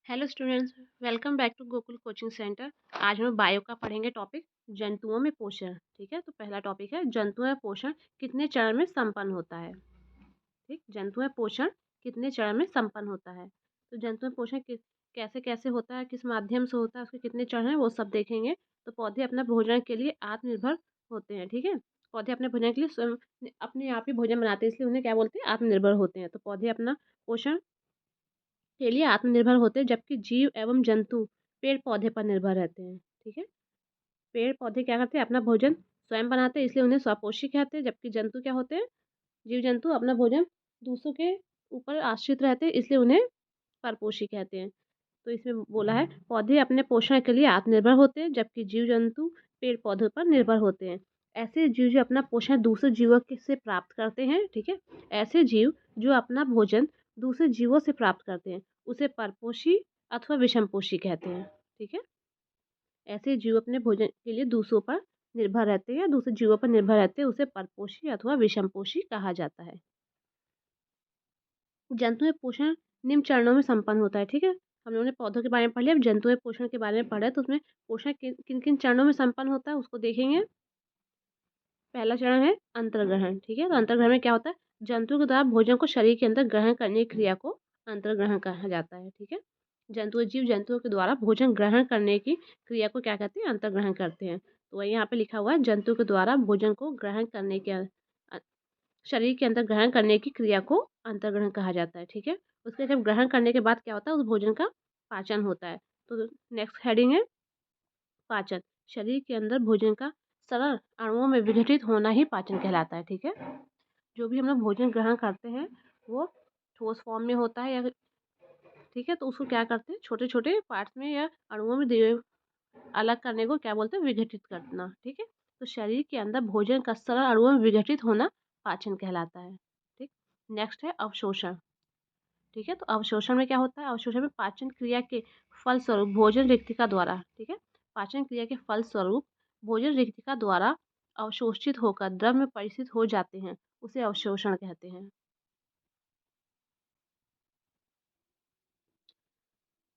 Hello students, welcome back to Gokul coaching centre. आज हम bio का पढ़ेंगे टॉपिक जंतुओं में पोषण। ठीक है, तो पहला टॉपिक है जंतुओं में पोषण कितने चरण में संपन्न होता है। ठीक, जंतुओं में पोषण कितने चरण में संपन्न होता है। तो जंतुओं में पोषण कैसे कैसे होता है, किस माध्यम से होता है, उसके कितने चरण हैं, वो सब देखेंगे। तो पौधे अपना भोजन के लिए आत्मनिर्भर होते हैं। ठीक है, पौधे अपने भोजन के लिए स्वयं अपने आप ही भोजन बनाते हैं, इसलिए उन्हें क्या बोलते हैं, आत्मनिर्भर होते हैं। तो पौधे अपना पोषण के लिए आत्मनिर्भर होते हैं, जबकि जीव एवं जंतु पेड़ पौधे पर निर्भर रहते हैं। ठीक है, पेड़ पौधे क्या करते हैं, अपना भोजन स्वयं बनाते हैं, इसलिए उन्हें स्वपोषी कहते हैं। जबकि जंतु क्या होते हैं, जीव जंतु अपना भोजन दूसरों के ऊपर आश्रित रहते हैं, इसलिए उन्हें परपोषी कहते हैं। तो इसमें बोला है पौधे अपने पोषण के लिए आत्मनिर्भर होते हैं, जबकि जीव जंतु पेड़ पौधों पर निर्भर होते हैं। ऐसे जीव जो अपना पोषण दूसरे जीवों से प्राप्त करते हैं, ठीक है, ऐसे जीव जो अपना भोजन दूसरे जीवों से प्राप्त करते हैं, उसे परपोषी अथवा विषमपोषी कहते हैं। ठीक है, ऐसे जीव अपने भोजन के लिए दूसरों पर निर्भर रहते हैं, दूसरे जीवों पर निर्भर रहते हैं, उसे परपोषी अथवा विषमपोषी कहा जाता है। जंतु में पोषण निम्न चरणों में संपन्न होता है। ठीक है, हम लोगों ने पौधों के बारे में पढ़ लिया, अब जंतु में पोषण के बारे में पढ़ा है, तो उसमें पोषण किन किन चरणों में संपन्न होता है उसको देखेंगे। पहला चरण है अंतर्ग्रहण। ठीक है, तो अंतर्ग्रहण में क्या होता है, जंतु के द्वारा भोजन को शरीर के अंदर ग्रहण करने की क्रिया को अंतर्ग्रहण कहा जाता है। ठीक है, जीव जंतुओं के द्वारा भोजन ग्रहण करने की क्रिया को क्या कहते हैं, अंतर्ग्रहण करते हैं। तो वही यहाँ पे लिखा हुआ है, जंतु के द्वारा भोजन को ग्रहण करने के शरीर के अंदर ग्रहण करने की क्रिया को अंतर्ग्रहण कहा जाता है। ठीक है, उसके जब ग्रहण करने के बाद क्या होता है, उस भोजन का पाचन होता है। तो नेक्स्ट हेडिंग है पाचन। शरीर के अंदर भोजन का सरल अणुओं में विघटित होना ही पाचन कहलाता है। ठीक है, जो भी हम लोग भोजन ग्रहण करते हैं वो ठोस फॉर्म में होता है, या ठीक है, तो उसको क्या करते हैं, छोटे छोटे पार्ट्स में या अणुओं में अलग करने को क्या बोलते हैं, विघटित करना। ठीक है, तो शरीर के अंदर भोजन का सरल अणुओं में विघटित होना पाचन कहलाता है। ठीक, नेक्स्ट है अवशोषण। ठीक है, तो अवशोषण में क्या होता है, अवशोषण में पाचन क्रिया के फलस्वरूप भोजन रिक्तिका द्वारा, ठीक है, पाचन क्रिया के फलस्वरूप भोजन रिक्तिका द्वारा अवशोषित होकर द्रव में परिसित हो जाते हैं, उसे अवशोषण कहते हैं।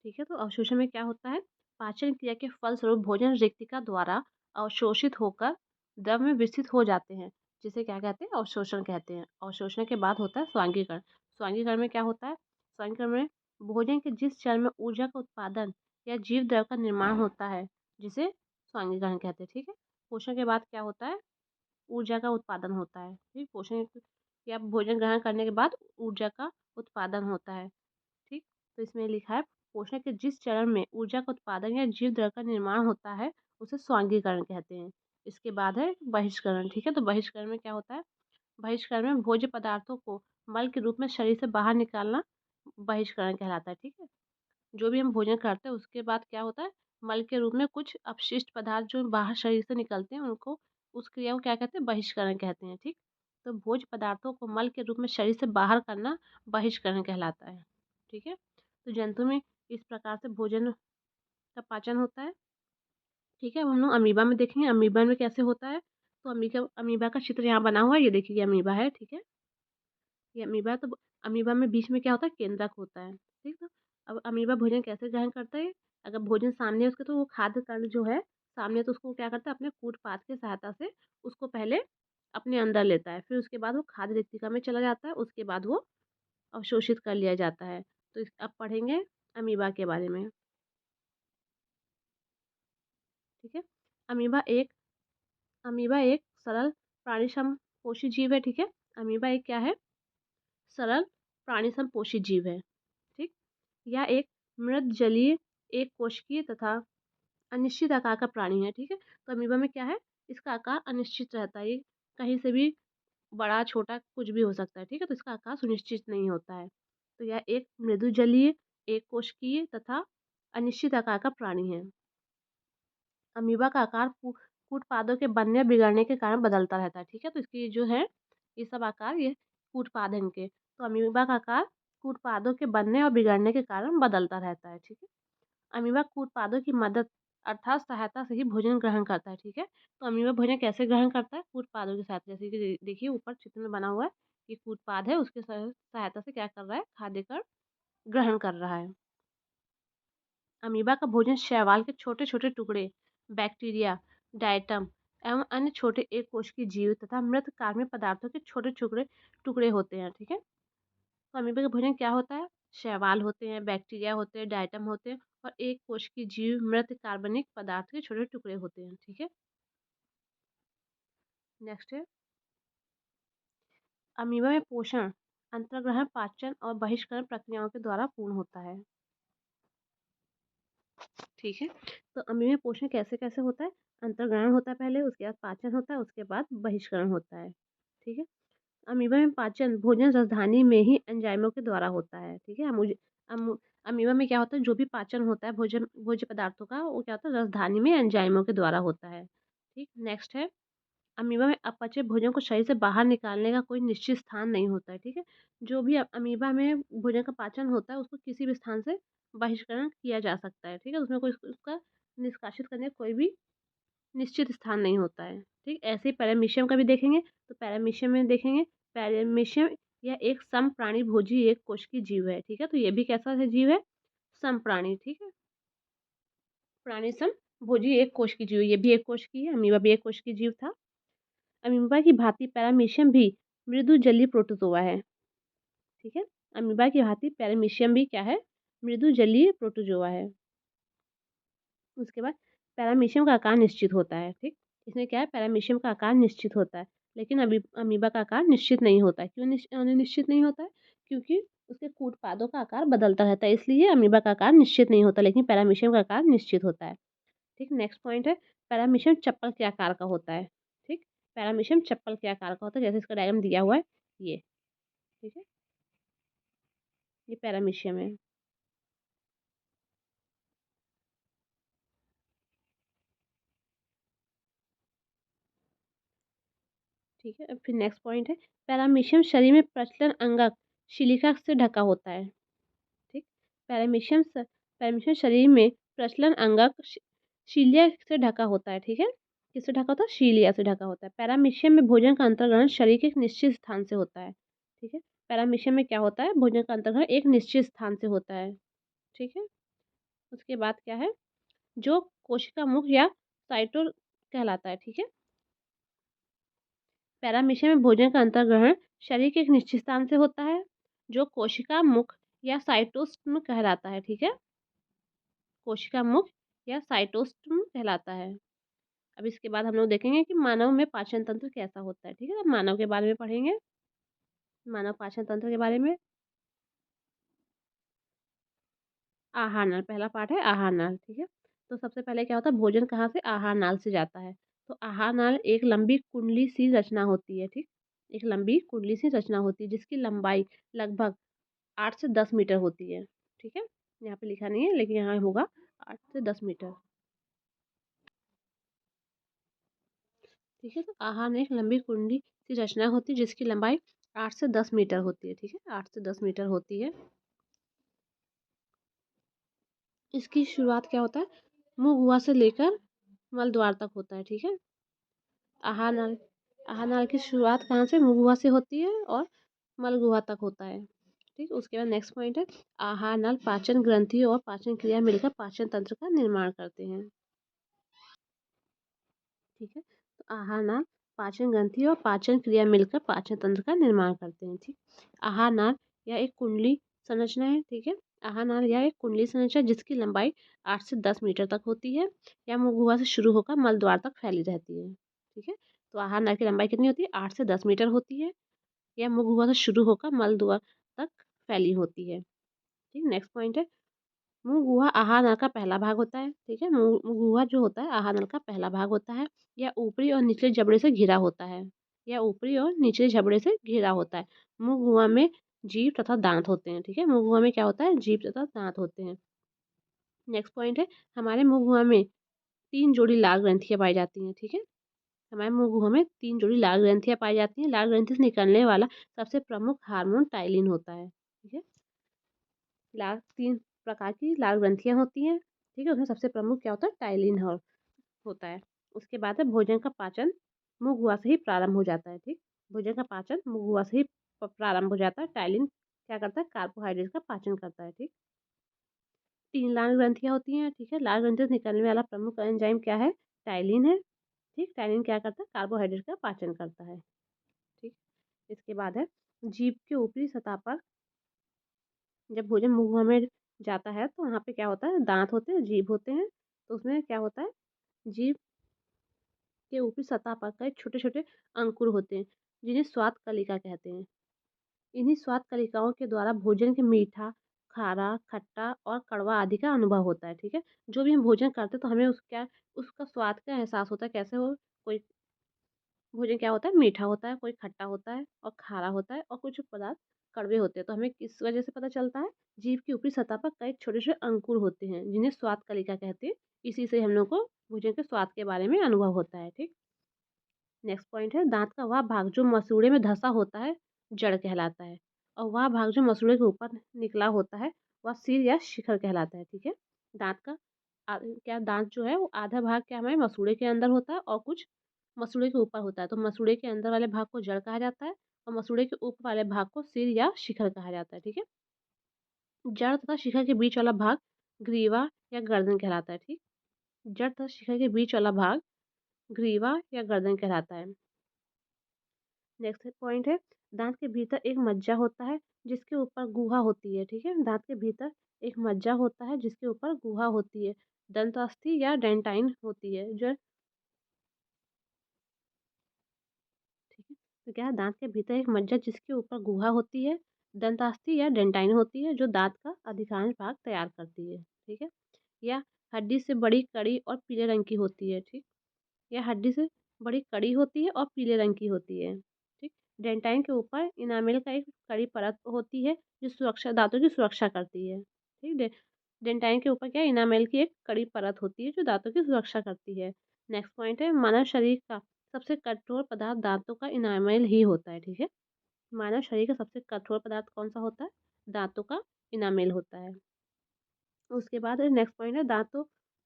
ठीक है, तो अवशोषण में क्या होता है, पाचन क्रिया के फलस्वरूप भोजन रिक्तिका द्वारा अवशोषित होकर द्रव में विस्तृत हो जाते हैं, जिसे क्या कहते हैं, अवशोषण कहते हैं। अवशोषण के बाद होता है स्वांगीकरण। स्वांगीकरण में क्या होता है, स्वांगीकरण में भोजन के जिस चरण में ऊर्जा का उत्पादन या जीव द्रव का निर्माण होता है, जिसे स्वांगीकरण कहते हैं। ठीक है, पोषण के बाद क्या होता है, ऊर्जा का उत्पादन होता है। ठीक, पोषण या भोजन ग्रहण करने के बाद ऊर्जा का उत्पादन होता है। ठीक, तो इसमें लिखा है पोषण के जिस चरण में ऊर्जा का उत्पादन या जीव द्रव का निर्माण होता है, उसे स्वांगीकरण कहते हैं। इसके बाद है बहिष्करण। ठीक है, तो बहिष्करण में क्या होता है, बहिष्करण में भोज्य पदार्थों को मल के रूप में शरीर से बाहर निकालना बहिष्करण कहलाता है। ठीक है, जो भी हम भोजन करते हैं उसके बाद क्या होता है, मल के रूप में कुछ अपशिष्ट पदार्थ जो बाहर शरीर से निकलते हैं, उनको उस क्रिया को क्या कहते हैं, बहिष्करण कहते हैं। ठीक, तो भोज्य पदार्थों को मल के रूप में शरीर से बाहर करना बहिष्करण कहलाता है। ठीक है, तो जंतु में इस प्रकार से भोजन का पाचन होता है। ठीक है, अब हम लोग अमीबा में देखेंगे, अमीबा में कैसे होता है। तो अमीबा का चित्र यहाँ बना हुआ है, ये देखिए, ये अमीबा है। ठीक है, ये अमीबा है, तो अमीबा में बीच में क्या होता है, केंद्रक होता है। ठीक है, अब अमीबा भोजन कैसे ग्रहण करता है, अगर भोजन सामने है उसके, तो वो खाद्य कण जो है सामने, तो उसको क्या करता है, अपने कूट पाद की सहायता से उसको पहले अपने अंदर लेता है, फिर उसके बाद वो खाद्य रिक्तिका में चला जाता है, उसके बाद वो अवशोषित कर लिया जाता है। तो अब पढ़ेंगे अमीबा के बारे में। ठीक है, अमीबा एक अमीबा एक सरल प्राणी समपोषी जीव है। ठीक है, अमीबा एक क्या है, सरल प्राणी समपोषी जीव है। ठीक, यह एक मृत जलीय एक कोशिकीय तथा अनिश्चित आकार का प्राणी है। ठीक है, तो अमीबा में क्या है, इसका आकार अनिश्चित रहता है, ये कहीं से भी बड़ा छोटा कुछ भी हो सकता है। ठीक है, तो इसका आकार सुनिश्चित नहीं होता है। तो यह एक मृदु जलीय एक कोशिकीय तथा अनिश्चित आकार का प्राणी है। अमीबा का आकार कूट पादों के बनने और बिगड़ने के कारण बदलता रहता है। ठीक है, तो इसकी जो है ये सब आकार, ये कूट पाद हैं इनके। तो अमीबा का आकार कूट पादों के बनने और बिगड़ने के कारण बदलता रहता है। ठीक है, अमीबा कूट पादों की मदद अर्थात सहायता से ही भोजन ग्रहण करता है। ठीक है, तो अमीबा भोजन कैसे ग्रहण करता है, कूट पादों की सहायता, जैसे कि देखिए ऊपर चित्र में बना हुआ है कि कूट पाद है, उसके सहायता से क्या कर रहा है, खाद्य कण ग्रहण कर रहा है। अमीबा का भोजन शैवाल के छोटे-छोटे टुकड़े, बैक्टीरिया, डायटम एवं अन्य छोटे एक कोश की जीव तथा मृत कार्बनिक पदार्थों के छोटे टुकड़े टुकड़े होते हैं, ठीक है? तो अमीबा का भोजन क्या होता है? शैवाल होते हैं, बैक्टीरिया होते हैं, डायटम होते हैं और एक कोश की जीव मृत कार्बनिक पदार्थ के छोटे टुकड़े होते हैं, ठीक है? नेक्स्ट है अमीबा में पोषण, अंतर्ग्रहण, पाचन और बहिष्करण प्रक्रियाओं के द्वारा पूर्ण होता है। ठीक है, तो अमीबा में पोषण कैसे-कैसे होता है? अंतर्ग्रहण होता है पहले, उसके बाद पाचन होता है, उसके बाद बहिष्करण होता है। ठीक है, अमीबा में पाचन भोजन राजधानी में ही एंजाइमों के द्वारा होता है। ठीक है, अमीबा में क्या होता है, जो भी पाचन होता है भोज्य पदार्थों का, वो क्या होता है, राजधानी में एंजाइमों के द्वारा होता है। ठीक, नेक्स्ट है अमीबा में अपचे भोजन को शरीर से बाहर निकालने का कोई निश्चित स्थान नहीं होता है, ठीक है? जो भी अमीबा में भोजन का पाचन होता है, उसको किसी भी स्थान से बहिष्करण किया जा सकता है, ठीक है? उसमें कोई उसका निष्कासित करने का कोई भी निश्चित स्थान नहीं होता है, ठीक? ऐसे ही पैरामीशियम का भी देखेंगे, तो पैरामीशियम में देखेंगे, पैरामीशियम यह एक समप्राणीभोजी एक कोशिकीय जीव है, ठीक है? तो ये भी कैसा है जीव है? समप्राणी, ठीक है? प्राणी समभोजी एक कोशिकीय जीव, ये भी एक कोशिकीय है, अमीबा भी एक कोशिकीय जीव था। अमीबा की भांति पैरामीशियम भी मृदु जलीय प्रोटोजोआ है, ठीक है? अमीबा की भांति पैरामीशियम भी क्या है? मृदु जलीय प्रोटोजोआ है। उसके बाद पैरामीशियम का आकार निश्चित होता है, ठीक? इसमें क्या है? पैरामीशियम का आकार निश्चित होता है, लेकिन अमीबा का आकार निश्चित नहीं होता है। क्यों निश्चित नहीं होता है? क्योंकि उसके कूट पादों का आकार बदलता रहता है, इसलिए अमीबा का आकार निश्चित नहीं होता, लेकिन पैरामीशियम का आकार निश्चित होता है। ठीक, नेक्स्ट पॉइंट है पैरामीशियम चप्पल के आकार का होता है। ठीक, पैरामीशियम चप्पल के आकार का होता है, जैसे इसका डायग्राम दिया हुआ है ये। ठीक है, ये पैरामीशियम है। ठीक है, अब फिर नेक्स्ट पॉइंट है पैरामीशियम शरीर में प्रचलन अंगक सिलिका से ढका होता है। ठीक, पैरामीशियम शरीर में प्रचलन अंगक शीलिया से ढका होता है। ठीक है, किससे ढका होता है? शीलिया से ढका होता है। पैरामीशियम में भोजन का अंतर्ग्रहण शरीर के एक निश्चित स्थान से होता है। ठीक है, पैरामीशियम में क्या होता है? भोजन का अंतर्ग्रहण एक निश्चित स्थान से होता है। ठीक है, उसके बाद क्या है? जो कोशिका मुख या साइटो कहलाता है। ठीक है, पैरामीशियम में भोजन का अंतर्ग्रहण शरीर के एक निश्चित स्थान से होता है, जो कोशिका मुख या साइटोस्म कहलाता है। ठीक है, कोशिका मुख या साइटोस्म कहलाता है। अब इसके बाद हम लोग देखेंगे कि मानव में पाचन तंत्र कैसा होता है। ठीक है, अब मानव के बारे में पढ़ेंगे, मानव पाचन तंत्र के बारे में। आहार नाल पहला पार्ट है आहार नाल। ठीक है, तो सबसे पहले क्या होता है? भोजन कहाँ से? आहार नाल से जाता है। तो आहार नाल एक लंबी कुंडली सी रचना होती है। ठीक, एक लंबी कुंडली सी रचना होती है जिसकी लंबाई लगभग 8 से 10 मीटर होती है। ठीक है, यहाँ पे लिखा नहीं है लेकिन यहाँ होगा 8 से 10 मीटर। ठीक है, तो आहार में एक लंबी कुंडली सी रचना होती है जिसकी लंबाई 8 से 10 मीटर होती है। ठीक है, 8 से 10 मीटर होती है। इसकी शुरुआत क्या होता है? मुंह गुहा से लेकर मल द्वार तक होता है। ठीक है, आहार नाल आहार नाल की शुरुआत कहाँ से? मुंह गुहा से होती है और मल गुहा तक होता है। ठीक, उसके बाद नेक्स्ट पॉइंट है आहार नाल पाचन ग्रंथि और पाचन क्रिया मिलकर पाचन तंत्र का निर्माण करते हैं। ठीक है, तो आहार नाल पाचन ग्रंथि और पाचन क्रिया मिलकर पाचन तंत्र का निर्माण करते हैं। ठीक, आहार नाल यह एक कुंडली संरचना है। ठीक है, आहार नाल यह एक कुंडली संरचना जिसकी लंबाई 8 से 10 मीटर तक होती है। यह मुंह गुहा से शुरू होकर मल द्वार तक फैली रहती है। ठीक है, तो आहार नाल की लंबाई कितनी होती है? 8 से 10 मीटर होती है। यह मुंह गुहा से शुरू होकर मल द्वार तक फैली होती है। ठीक, नेक्स्ट पॉइंट है मुँह गुहा आहार नल का पहला भाग होता है। ठीक है, मुँह गुहा जो होता है आहार नल का पहला भाग होता है। यह ऊपरी और निचले जबड़े से घिरा होता है। यह ऊपरी और निचले जबड़े से घिरा होता है। मुँह गुहा में जीभ तथा दांत होते हैं। ठीक है, मुँह गुहा में क्या होता है? जीभ तथा दांत होते हैं। नेक्स्ट पॉइंट है हमारे मुँह गुहा में 3 जोड़ी लाल ग्रंथियाँ पाई जाती हैं। ठीक है, हमारे मुँह गुहा में 3 जोड़ी लाल ग्रंथियाँ पाई जाती हैं। लाल ग्रंथि से निकलने वाला सबसे प्रमुख हार्मोन टाइलिन होता है। ठीक है, लाल 3 प्रकार की लाल ग्रंथियाँ होती हैं। ठीक है, उसमें सबसे प्रमुख क्या होता है? टाइलिन होता है। उसके बाद है भोजन का पाचन मुँह गुहा से ही प्रारंभ हो जाता है। ठीक, भोजन का पाचन मुँह गुहा से ही प्रारंभ हो जाता है। टाइलिन क्या करता है? कार्बोहाइड्रेट का पाचन करता है। ठीक, 3 लाल ग्रंथियाँ होती हैं, ठीक है? लाल ग्रंथि से निकलने वाला प्रमुख एंजाइम क्या है? टाइलिन है, ठीक? टाइलिन क्या करता है? कार्बोहाइड्रेट का पाचन करता है, ठीक? इसके बाद है जीभ के ऊपरी सतह पर जब भोजन मुँह में जाता है तो वहाँ पे क्या होता है? दाँत होते हैं, जीभ होते हैं, तो उसमें क्या होता है? जीभ के ऊपरी सतह पर कई छोटे-छोटे अंकुर होते हैं, जिन्हें स्वाद कलिका कहते हैं। इन्हीं स्वाद कलिकाओं के द्वारा भोजन के मीठा, खारा, खट्टा और कड़वा आदि का अनुभव होता है, ठीक है? जो भी हम भोजन करते हैं तो हमें उसका स्वाद का एहसास होता है, कैसे हो कोई भोजन क्या होता है? मीठा होता है, कोई खट्टा होता है और खारा होता है और कुछ पदार्थ कड़वे होते हैं। तो हमें किस वजह से पता चलता है? जीभ की ऊपरी सतह पर कई छोटे-छोटे अंकुर होते हैं, जिन्हें स्वाद कलिका कहते हैं। इसी से हम लोग को भोजन के स्वाद के बारे में अनुभव होता है, ठीक? नेक्स्ट पॉइंट है दाँत का वह भाग जो मसूड़े में धँसा होता है, जड़ कहलाता है और वह भाग जो मसूड़े के ऊपर निकला होता है, वह सिर या शिखर कहलाता है, ठीक है? दाँत का क्या दाँत जो है वो आधा भाग क्या हमारे मसूड़े के अंदर होता है और कुछ मसूड़े के ऊपर होता है। तो मसूड़े के अंदर वाले भाग को जड़ कहा जाता है और मसूड़े के ऊपर वाले भाग को सिर या शिखर कहा जाता है, ठीक है? जड़ तथा शिखर के बीच वाला भाग ग्रीवा या गर्दन कहलाता है, ठीक? जड़ तथा शिखर के बीच वाला भाग ग्रीवा या गर्दन कहलाता है। नेक्स्ट पॉइंट है दांत के भीतर एक मज्जा होता है जिसके ऊपर गुहा होती है, ठीक है? दांत के भीतर एक मज्जा होता है जिसके ऊपर गुहा होती है, दंतास्थि या डेंटाइन होती है जो, ठीक है? तो क्या है दांत के भीतर एक मज्जा जिसके ऊपर गुहा होती है, दंतास्थि या डेंटाइन होती है जो दांत का अधिकांश भाग तैयार करती है, ठीक है? या हड्डी से बड़ी कड़ी और पीले रंग की होती है, ठीक? यह हड्डी से बड़ी कड़ी होती है और पीले रंग की होती है, ठीक? डेंटाइन के ऊपर इनामेल का एक कड़ी परत होती है जो सुरक्षा दांतों की सुरक्षा करती है, ठीक? डेंटाइन के ऊपर क्या है इनामेल की एक कड़ी परत होती है जो दांतों की सुरक्षा करती है। नेक्स्ट पॉइंट है मानव शरीर का सबसे कठोर पदार्थ दांतों का इनामेल ही होता है, ठीक है? मानव शरीर का सबसे कठोर पदार्थ कौन सा होता है? दांतों का इनामेल होता है। उसके बाद नेक्स्ट पॉइंट है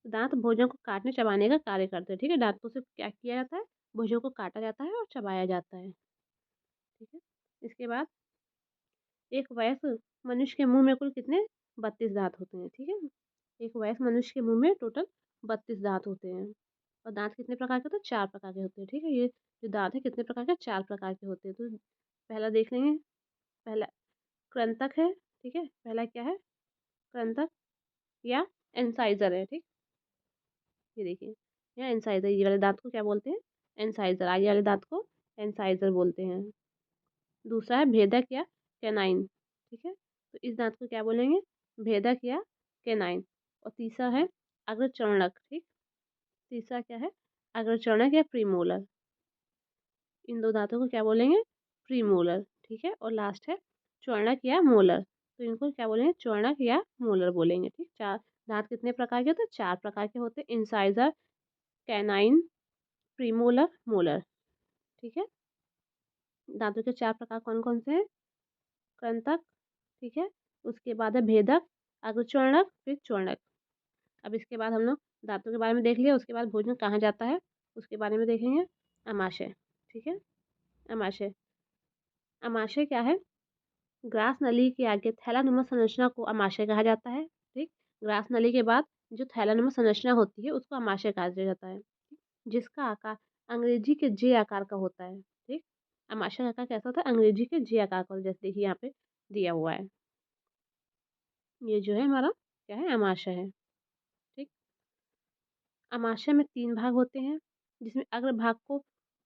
दांत भोजन को काटने चबाने का कार्य करते हैं, ठीक है? दांतों से क्या किया जाता है? भोजन को काटा जाता है और चबाया जाता है, ठीक है? इसके बाद एक वयस्क मनुष्य के मुंह में कुल कितने 32 दांत होते हैं, ठीक है? एक वयस्क मनुष्य के मुंह में टोटल 32 दांत होते हैं और दांत कितने प्रकार के होते हैं? 4 प्रकार के होते हैं, ठीक है? ये जो दांत है कितने प्रकार के? 4 प्रकार के होते हैं। तो पहला देख लेंगे। पहला कृंतक है, ठीक है? पहला क्या है? कृंतक या इंसाइजर है, ठीक? ये देखिए यहाँ इंसाइजर, ये वाले दांत को क्या बोलते हैं? इंसाइजर। आगे वाले दांत को इंसाइजर बोलते हैं। दूसरा है भेदक या कैनाइन, ठीक है? तो इस दांत को क्या बोलेंगे? भेदक या कैनाइन। और तीसरा है अग्रचर्णक, ठीक? तीसरा क्या है? अग्रचर्णक या प्रीमोलर। इन दो दांतों को क्या बोलेंगे? प्रीमोलर, ठीक है? और लास्ट है चर्णक या मोलर। तो इनको क्या बोलेंगे? चर्णक या मोलर बोलेंगे, ठीक? चार दांत कितने प्रकार के होते हैं? 4 प्रकार के होते हैं। इंसाइजर, कैनाइन, प्रीमोलर, मोलर, ठीक है? दांतों के 4 प्रकार कौन-कौन से हैं? कृंतक, ठीक है? उसके बाद है भेदक, अग्रचर्णक, फिर चर्णक। अब इसके बाद हम लोग दांतों के बारे में देख लिया, उसके बाद भोजन कहाँ जाता है, उसके बारे में देखेंगे। अमाशय, ठीक है? अमाशय। अमाशय क्या है? ग्रास नली के आगे थैलानुमा संरचना को अमाशय कहा जाता है, ठीक? ग्रास नली के बाद जो थैलानुमा संरचना होती है उसको अमाशय कहा जाता है, ठीक? जिसका आकार अंग्रेजी के जे आकार का होता है, ठीक? अमाशय का आकार कैसा होता है? अंग्रेजी के जे आकार का, जैसे देखिए यहाँ पे दिया हुआ है। ये जो है हमारा क्या है? अमाशय है, ठीक? अमाशय में 3 भाग होते हैं, जिसमें अग्र भाग को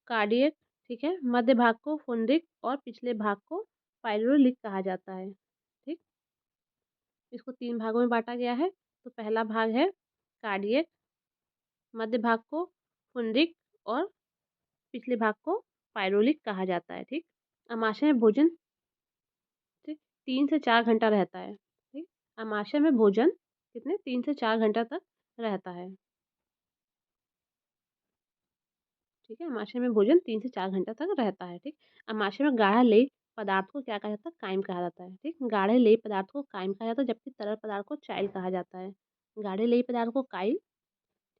कार्डियक, ठीक है? मध्य भाग को फुंडिक और पिछले भाग को पाइलोलिक कहा जाता है, ठीक? इसको 3 भागों में बाँटा गया है। तो पहला भाग है कार्डियक, मध्य भाग को फुंडिक और पिछले भाग को पाइरोलिक कहा जाता है, ठीक? अमाशय में भोजन, ठीक, 3 से 4 घंटा रहता है, ठीक? अमाशय में भोजन कितने 3 से 4 घंटा तक रहता है, ठीक है? अमाशय में भोजन 3 से 4 घंटा तक रहता है, ठीक? अमाशय में गाढ़ा लेय पदार्थ को क्या कहा जाता है? काइम कहा जाता है, ठीक? गाढ़े लेय पदार्थ को काइम कहा जाता है, जबकि तरल पदार्थ को चाइल कहा जाता है। गाढ़े लेय पदार्थ को काइल,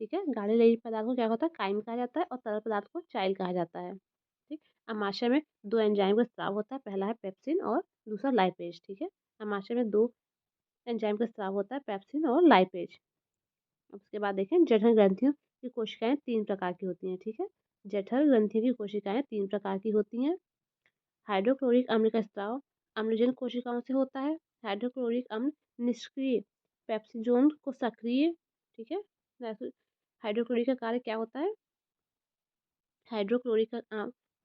ठीक है? गाढ़े लेई पदार्थ को क्या होता है? काइम कहा जाता है और तरल पदार्थ को चाइल कहा जाता है, ठीक? अमाशय में 2 एंजाइम का स्राव होता है, पहला है पेप्सिन और दूसरा लाइपेज, ठीक है? अमाशय में 2 एंजाइम का स्राव होता है पेप्सिन और लाइपेज। उसके बाद देखें जठर ग्रंथियों की कोशिकाएं 3 प्रकार की होती हैं, ठीक है? जठर ग्रंथियों की कोशिकाएं 3 प्रकार की होती हैं। हाइड्रोक्लोरिक अम्ल का स्राव अम्लजनक कोशिकाओं से होता है। हाइड्रोक्लोरिक अम्ल निष्क्रिय पेप्सिजोन को सक्रिय, ठीक है? हाइड्रोक्लोरिक का कार्य क्या होता है? हाइड्रोक्लोरिक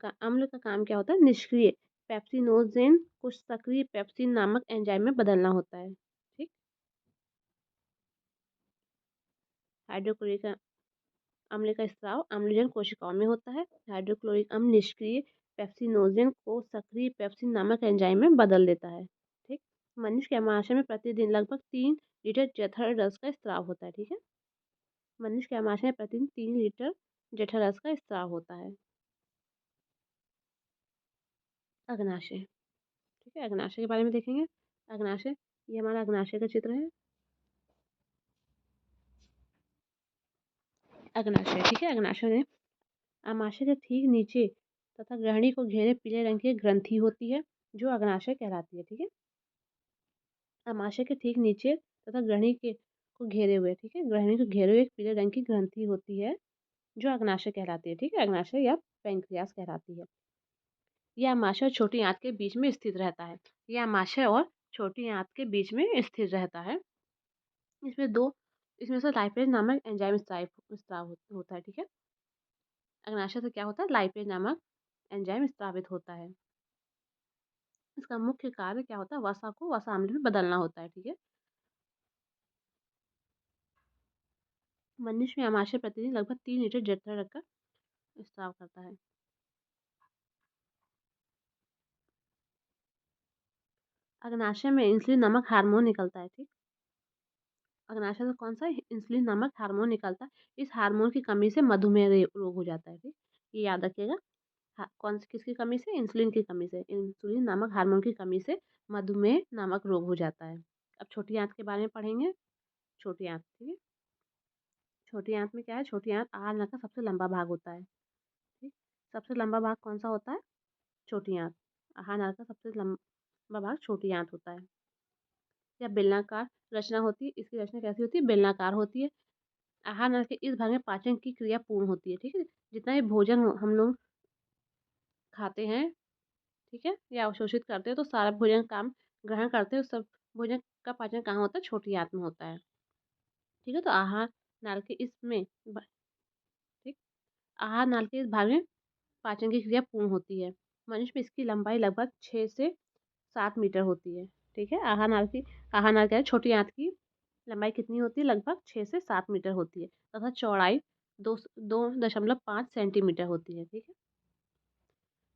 का अम्ल का काम क्या होता है? निष्क्रिय पेप्सिनोजेन को सक्रिय पेप्सिन नामक एंजाइम में बदलना होता है, ठीक? हाइड्रोक्लोरिक अम्ल का स्राव अम्लजनक कोशिकाओं में होता है। हाइड्रोक्लोरिक अम्ल निष्क्रिय पेप्सिनोजेन को सक्रिय पेप्सिन नामक एंजाइम में बदल देता है, ठीक? मनुष्य के आमाशय में प्रतिदिन लगभग 3 लीटर जठर रस का स्राव होता है, ठीक है? मनुष्य के आमाशय में प्रतिदिन 3 लीटर जठर रस का स्राव होता है। अग्नाशय, ठीक है? अग्नाशय के बारे में देखेंगे। अग्नाशय, ये हमारा अग्नाशय का चित्र है। अग्नाशय, ठीक है? अग्नाशय में आमाशय के ठीक नीचे तथा ग्रहणी को घेरे पीले रंग की ग्रंथि होती है, जो अग्नाशय कहलाती है, ठीक है? आमाशय के ठीक नीचे तथा ग्रहणी के को घेरे हुए, ठीक है? ग्रहणी को घेरे हुए एक पीले रंग की ग्रंथि होती है, जो अग्नाशय कहलाती है, ठीक है? अग्नाशय या पैंक्रियास कहलाती है। यह अमाशय और छोटी आंत के बीच में स्थित रहता है। यह अमाशय और छोटी आंत के बीच में स्थित रहता है। इसमें दो इसमें से लाइपेज नामक एंजाइम स्राव होता है, ठीक है? अग्नाशय से क्या होता है? लाइपेज नामक एंजाइम स्रावित होता है। इसका मुख्य कार्य क्या होता है? वसा को वसा अम्ल में बदलना होता है, ठीक है? मनुष्य में आमाशय प्रतिदिन लगभग 3 लीटर जठर रस का स्राव करता है। अग्नाशय में इंसुलिन नामक हार्मोन निकलता है, ठीक? अग्नाशय से कौन सा इंसुलिन नामक हार्मोन निकलता है। इस हार्मोन की कमी से मधुमेह रोग हो जाता है, ठीक? ये याद रखिएगा। कौन सी किसकी कमी से? इंसुलिन की कमी से। इंसुलिन नामक हार्मोन की कमी से मधुमेह नामक रोग हो जाता है। अब छोटी आंत के बारे में पढ़ेंगे। छोटी आंत, ठीक है? छोटी आंत में क्या है? छोटी आंत आहार नल का सबसे लंबा भाग होता है, ठीक? सबसे लंबा भाग कौन सा होता है? छोटी आंत। आहार नल का सबसे लंबा भाग छोटी आंत होता है। या बेलनाकार रचना होती है। इसकी रचना कैसी होती है? बेलनाकार होती है। आहार नल के इस भाग में पाचन की क्रिया पूर्ण होती है, ठीक है? जितना भी भोजन हम लोग खाते हैं, ठीक है? या अवशोषित करते हैं, तो सारा भोजन काम ग्रहण करते हैं, सब भोजन का पाचन कहाँ होता है? छोटी आंत में होता है, ठीक है? तो आहार नाल के इसमें ठीक, आहार नाल के इस भाग में पाचन की क्रिया पूर्ण होती है। मनुष्य में इसकी लंबाई लगभग 6 से 7 मीटर होती है, ठीक है? आहार नाल क्या है? छोटी आंत की लंबाई कितनी होती है? लगभग 6 से 7 मीटर होती है तथा चौड़ाई 2.5 सेंटीमीटर होती है, ठीक है?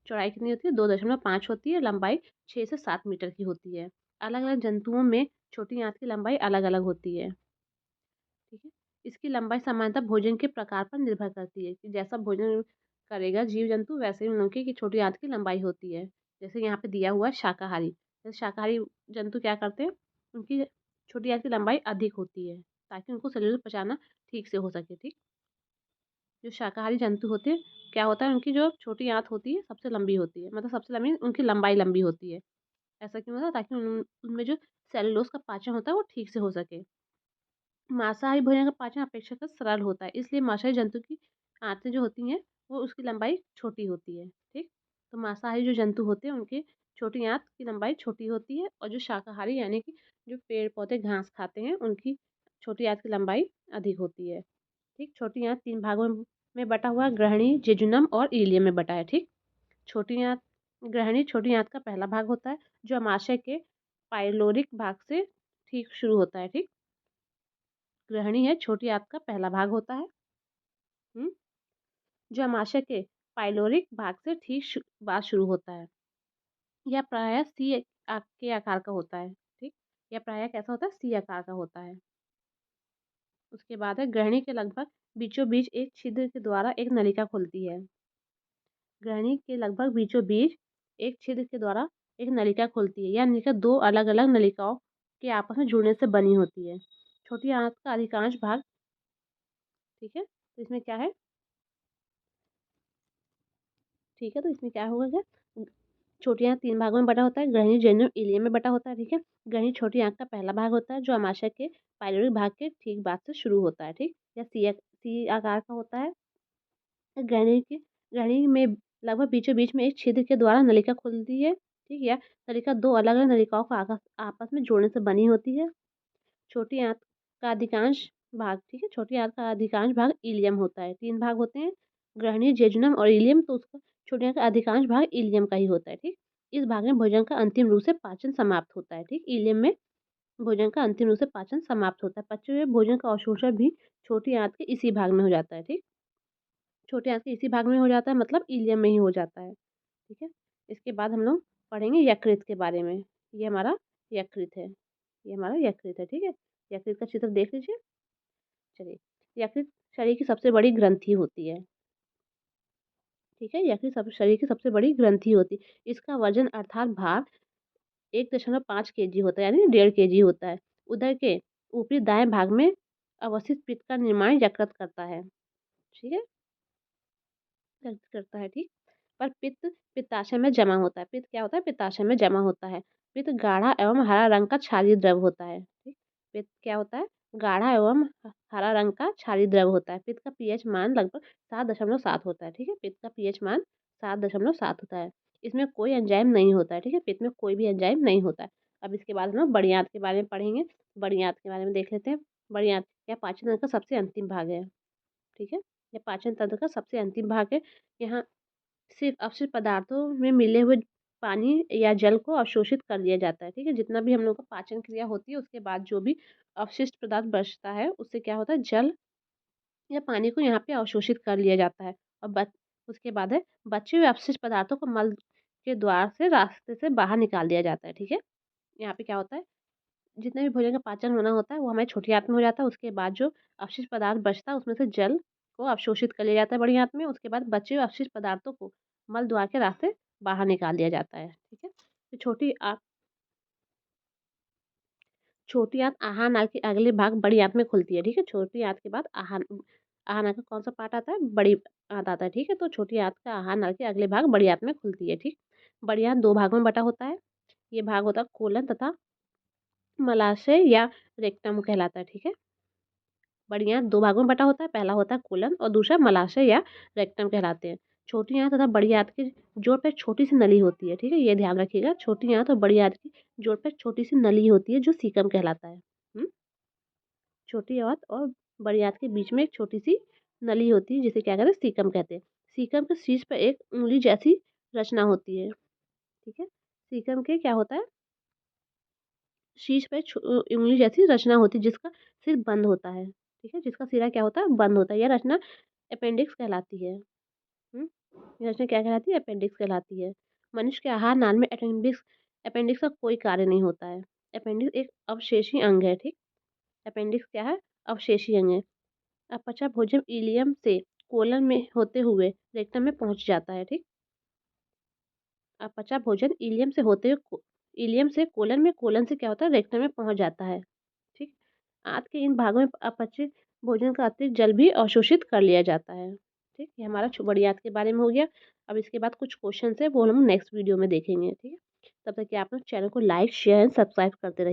चौड़ाई कितनी होती है? 2.5 होती है। लंबाई 6 से 7 मीटर की होती है। अलग अलग जंतुओं में छोटी आंत की लंबाई अलग अलग होती है, ठीक है? इसकी लंबाई सामान्यतः भोजन के प्रकार पर निर्भर करती है कि जैसा भोजन करेगा जीव जंतु, वैसे ही उन लोगों की छोटी आंत की लंबाई होती है। जैसे यहाँ पे दिया हुआ है शाकाहारी। जैसे शाकाहारी जंतु क्या करते हैं? उनकी छोटी आंत की लंबाई अधिक होती है ताकि उनको शरीर में पचाना ठीक से हो सके, ठीक? जो शाकाहारी जंतु होते हैं, क्या होता है? उनकी जो छोटी आंत होती है सबसे लंबी होती है, मतलब सबसे लंबी उनकी लंबाई लंबी होती है। ऐसा क्यों होता है? ताकि उनमें जो सेलुलोज का पाचन होता है वो ठीक से हो सके। मांसाहारी भोजन का पाचन अपेक्षाकृत सरल होता है, इसलिए मांसाहारी जंतु की आंतें जो होती हैं वो उसकी लंबाई छोटी होती है, ठीक? तो मांसाहारी जो जंतु होते हैं उनकी छोटी आंत की लंबाई छोटी होती है, और जो शाकाहारी यानी कि जो पेड़ पौधे घास खाते हैं उनकी छोटी आंत की लंबाई अधिक होती है, ठीक? छोटी आंत 3 भागों में बटा हुआ है, ग्रहणी, जेजुनम और इलियम में बटा है, ठीक? छोटी आंत ग्रहणी छोटी आंत का पहला भाग होता है, जो अमाशय के पाइलोरिक भाग से ठीक शुरू होता है, ठीक? ग्रहणी है छोटी आंत का पहला भाग होता है, हुँ? जो अमाशय के पाइलोरिक भाग से ठीक बाद शुरू होता है। यह प्रायः सी के आकार का होता है, ठीक? यह प्रायः कैसा होता है? सी आकार का होता है। उसके बाद है ग्रहणी के लगभग बीचों-बीच एक छिद्र के द्वारा एक नलिका खुलती है। ग्रहणी के लगभग बीचों-बीच एक छिद्र के द्वारा एक नलिका खुलती है। यह नलिका 2 अलग-अलग नलिकाओं के आपस में जुड़ने से बनी होती है। छोटी आंत का अधिकांश भाग, ठीक है? तो इसमें क्या है? ठीक है, तो इसमें क्या होगा क्या? छोटी आँत 3 भागों में बँटा होता है, ग्रहणी, जेजुनम, इलियम में बँटा होता है, ठीक है। ग्रहणी छोटी आँत का पहला भाग होता है जो आमाशय के पाइलोरिक भाग के ठीक बाद से शुरू होता है, ठीक। या सी आकार का होता है। ग्रहणी में लगभग बीचों-बीच में एक छिद्र के द्वारा नलिका खुलती है, ठीक। या नलिका 2 अलग-अलग नलिकाओं को आपस में जोड़ने से बनी होती है। छोटी आँत का अधिकांश भाग, ठीक है, छोटी आँत का अधिकांश भाग इलियम होता है। 3 भाग होते हैं, ग्रहणी, जेजुनम और इलियम, तो उसका छोटी आँत का अधिकांश भाग इलियम का ही होता है, ठीक। इस भाग में भोजन का अंतिम रूप से पाचन समाप्त होता है, ठीक। इलियम में भोजन का अंतिम रूप से पाचन समाप्त होता है। पचे हुए भोजन का अवशोषण भी छोटी आँत के इसी भाग में हो जाता है, ठीक। छोटी आँत के इसी भाग में हो जाता है, मतलब इलियम में ही हो जाता है, ठीक है। इसके बाद हम लोग पढ़ेंगे यकृत के बारे में। ये हमारा यकृत है, ये हमारा यकृत है, ठीक है। यकृत का चित्र देख लीजिए। चलिए, यकृत शरीर की सबसे बड़ी ग्रंथि होती है, ठीक है। यकृत शरीर की सबसे बड़ी ग्रंथि होती है। इसका वजन अर्थात भार 1.5 केजी होता है, यानी 1.5 केजी होता है। उदर के ऊपरी दाएं भाग में अवस्थित पित्त का निर्माण यकृत करता है, ठीक है, करता है, ठीक। पर पित्त पित्ताशय में जमा होता है। पित्त क्या होता है? पित्ताशय में जमा होता है। पित्त गाढ़ा एवं हरा रंग का क्षारीय द्रव होता है, ठीक। पित्त क्या होता है? गाढ़ा एवं हरा रंग का क्षारीय द्रव होता है। पित्त का पीएच मान लगभग 7.7 होता है, ठीक है। पित्त का पीएच मान 7.7 होता है। इसमें कोई एंजाइम नहीं होता है, ठीक है। पित्त में कोई भी एंजाइम नहीं होता है। अब इसके बाद हम लोग बड़ी आंत के बारे में पढ़ेंगे। बड़ी आंत के बारे में देख लेते हैं। बड़ी आंत यह पाचन तंत्र का सबसे अंतिम भाग है, ठीक है। यह पाचन तंत्र का सबसे अंतिम भाग है। यहाँ सिर्फ अपशिष्ट पदार्थों में मिले हुए पानी या जल को अवशोषित कर लिया जाता है, ठीक है। जितना भी हम लोग का पाचन क्रिया होती है उसके बाद जो भी अवशिष्ट पदार्थ बचता है उससे क्या होता है, जल या पानी को यहाँ पे अवशोषित कर लिया जाता है। और उसके बाद है बचे हुए अपशिष्ट पदार्थों को मल के द्वार से रास्ते से बाहर निकाल दिया जाता है, ठीक है। यहाँ पे क्या होता है, जितने भी भोजन का पाचन होना होता है वो हमारी छोटी आंत में हो जाता है। उसके बाद जो अपशिष्ट पदार्थ बचता है उसमें से जल को अवशोषित कर लिया जाता है बड़ी आंत में। उसके बाद बचे हुए अपशिष्ट पदार्थों को मल द्वार के रास्ते बाहर निकाल दिया जाता है, ठीक है। तो छोटी आंत आहार नाल के अगले भाग बड़ी आंत में खुलती है, ठीक है। छोटी आंत के बाद आहार आहार नाल का कौन सा पार्ट आता है? बड़ी आंत आता है, ठीक है। तो छोटी आंत का आहार नाल के अगले भाग बड़ी आंत में खुलती है, ठीक। बड़ी आंत 2 भागों में बटा होता है। ये भाग होता है कोलन तथा मलाशय या रेक्टम कहलाता है, ठीक है। बड़ी आंत 2 भागों में बटा होता है। पहला होता है कोलन और दूसरा मलाशय या रेक्टम कहलाते हैं। छोटी आंत तथा बड़ी आंत की जोड़ पे छोटी सी नली होती है, ठीक है। ये ध्यान रखिएगा, छोटी आंत और बड़ी आंत की जोड़ पे छोटी सी नली होती है जो सीकम कहलाता है। छोटी आंत और बड़ी आंत के बीच में एक छोटी सी नली होती है जिसे क्या कहते हैं? सीकम कहते हैं। सीकम के शीर्ष पर एक उंगली जैसी रचना होती है, ठीक है। सीकम के क्या होता है? शीर्ष पे उंगली जैसी रचना होती है जिसका सिर बंद होता है, ठीक है। जिसका सिरा क्या होता है? बंद होता है। यह रचना अपेंडिक्स कहलाती है। ये रचना क्या कहलाती है? अपेंडिक्स कहलाती है। मनुष्य के आहार नाल में अपेंडिक्स अपेंडिक्स का कोई कार्य नहीं होता है। अपेंडिक्स एक अवशेषी अंग है, ठीक। अपेंडिक्स क्या है? अवशेषी अंग है। अपचा भोजन इलियम से कोलन में होते हुए रेक्टम में पहुंच जाता है, ठीक। अपचा भोजन इलियम से होते हुए इलियम से कोलन में, कोलन से क्या होता है? रेक्टम में पहुंच जाता है, ठीक। आंत के इन भागों में अपचित भोजन का अतिरिक्त जल भी अवशोषित कर लिया जाता है, ठीक। ये हमारा बड़ी आंत के बारे में हो गया। अब इसके बाद कुछ क्वेश्चन है वो हम नेक्स्ट वीडियो में देखेंगे, ठीक है। तब तक कि आप लोग चैनल को लाइक, शेयर एंड सब्सक्राइब करते रहिए।